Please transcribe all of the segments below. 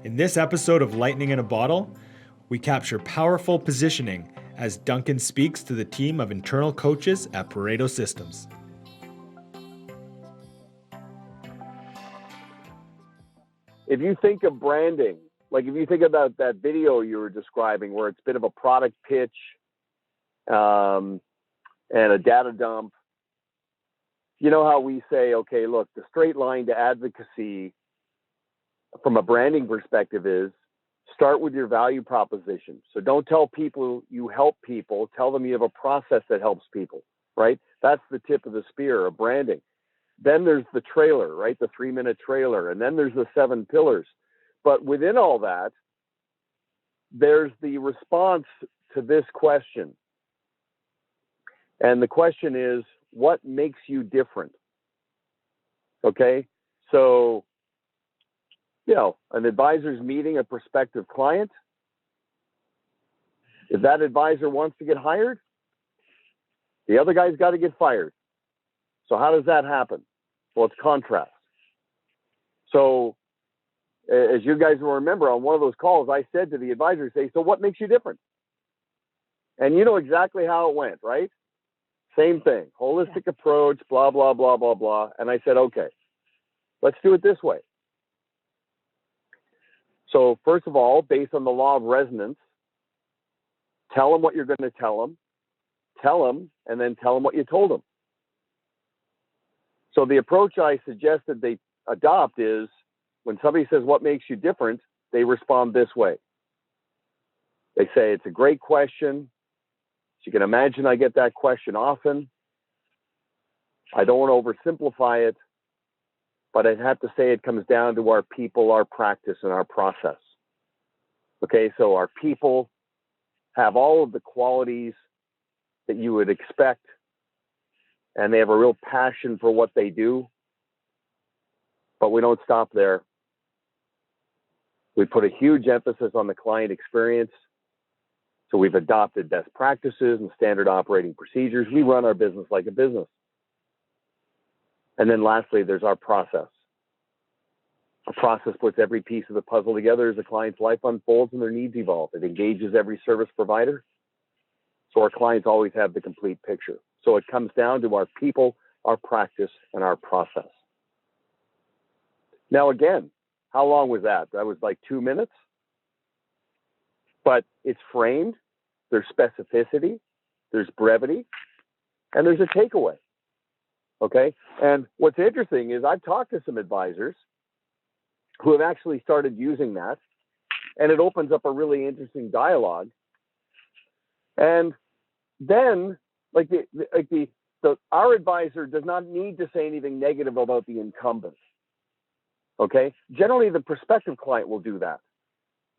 In this episode of Lightning in a Bottle, we capture powerful positioning as Duncan speaks to the team of internal coaches at Pareto Systems. If you think of branding, like if you think about that video you were describing where it's a bit of a product pitch and a data dump, you know how we say, okay, look, the straight line to advocacy from a branding perspective is start with your value proposition. So don't tell people you help people, tell them you have a process that helps people, right? That's the tip of the spear of branding. Then there's the trailer, right? The 3-minute trailer. And then there's the 7 pillars. But within all that, there's the response to this question. And the question is, what makes you different? Okay? So, an advisor's meeting a prospective client. If that advisor wants to get hired, the other guy's got to get fired. So how does that happen? Well, it's contrast. So as you guys will remember, on one of those calls, I said to the advisor, so what makes you different? And you know exactly how it went, right? Same thing, holistic approach, blah, blah, blah, blah, blah. And I said, okay, let's do it this way. So first of all, based on the law of resonance, tell them what you're going to tell them, and then tell them what you told them. So the approach I suggested they adopt is when somebody says, what makes you different? They respond this way. They say, it's a great question. As you can imagine, I get that question often. I don't want to oversimplify it, but I'd have to say it comes down to our people, our practice, and our process. Okay, so our people have all of the qualities that you would expect, and they have a real passion for what they do, but we don't stop there. We put a huge emphasis on the client experience. So we've adopted best practices and standard operating procedures. We run our business like a business. And then lastly, there's our process. Our process puts every piece of the puzzle together as the client's life unfolds and their needs evolve. It engages every service provider. So our clients always have the complete picture. So it comes down to our people, our practice, and our process. Now, again, how long was that? That was like 2 minutes. But it's framed, there's specificity, there's brevity, and there's a takeaway. Okay? And what's interesting is I've talked to some advisors who have actually started using that, and it opens up a really interesting dialogue. And then, our advisor does not need to say anything negative about the incumbent. Okay? Generally, the prospective client will do that.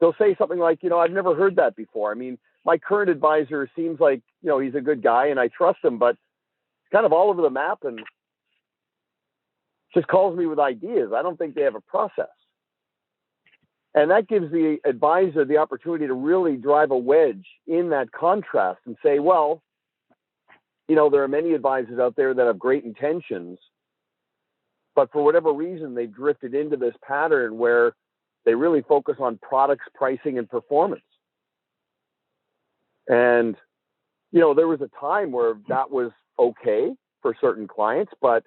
They'll say something like, I've never heard that before. I mean, my current advisor seems like, he's a good guy and I trust him, but it's kind of all over the map and just calls me with ideas. I don't think they have a process. And that gives the advisor the opportunity to really drive a wedge in that contrast and say, well, there are many advisors out there that have great intentions, but for whatever reason, they've drifted into this pattern where they really focus on products, pricing, and performance. And, there was a time where that was okay for certain clients, but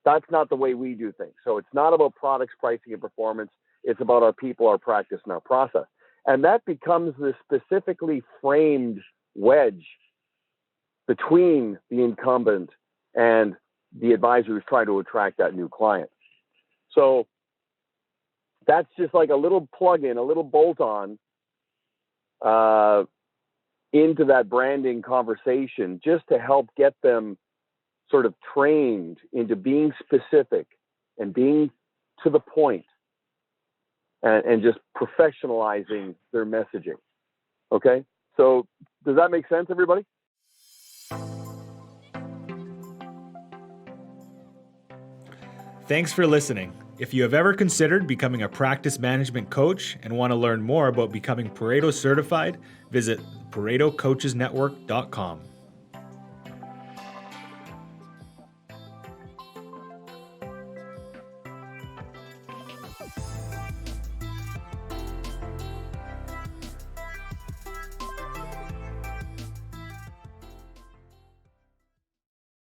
that's not the way we do things. So it's not about products, pricing, and performance. It's about our people, our practice, and our process. And that becomes the specifically framed wedge between the incumbent and the advisor who's trying to attract that new client. So that's just like a little plug-in, a little bolt-on into that branding conversation, just to help get them sort of trained into being specific and being to the point and just professionalizing their messaging. Okay? So does that make sense, everybody? Thanks for listening. If you have ever considered becoming a practice management coach and want to learn more about becoming Pareto certified, visit ParetoCoachesNetwork.com.